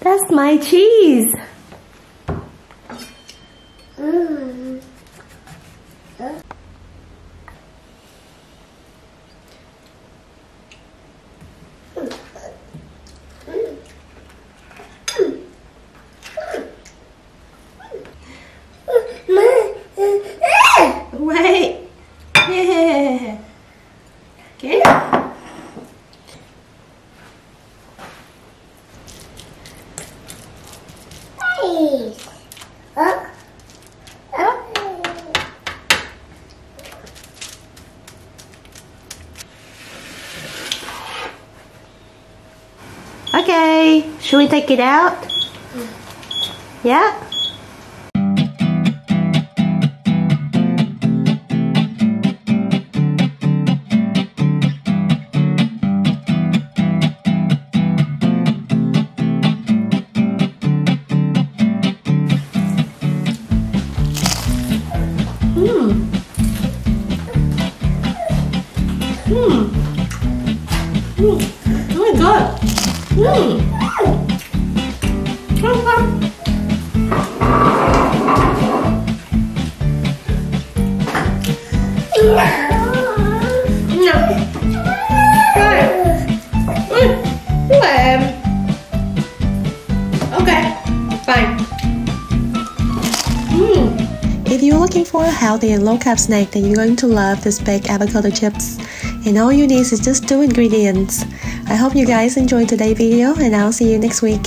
That's my cheese. Wait. Yeah. Okay. Okay, should we take it out? Yeah? Really good. Okay, fine. If you're looking for a healthy and low-carb snack, then you're going to love this baked avocado chips. And all you need is just 2 ingredients. I hope you guys enjoyed today's video, and I'll see you next week.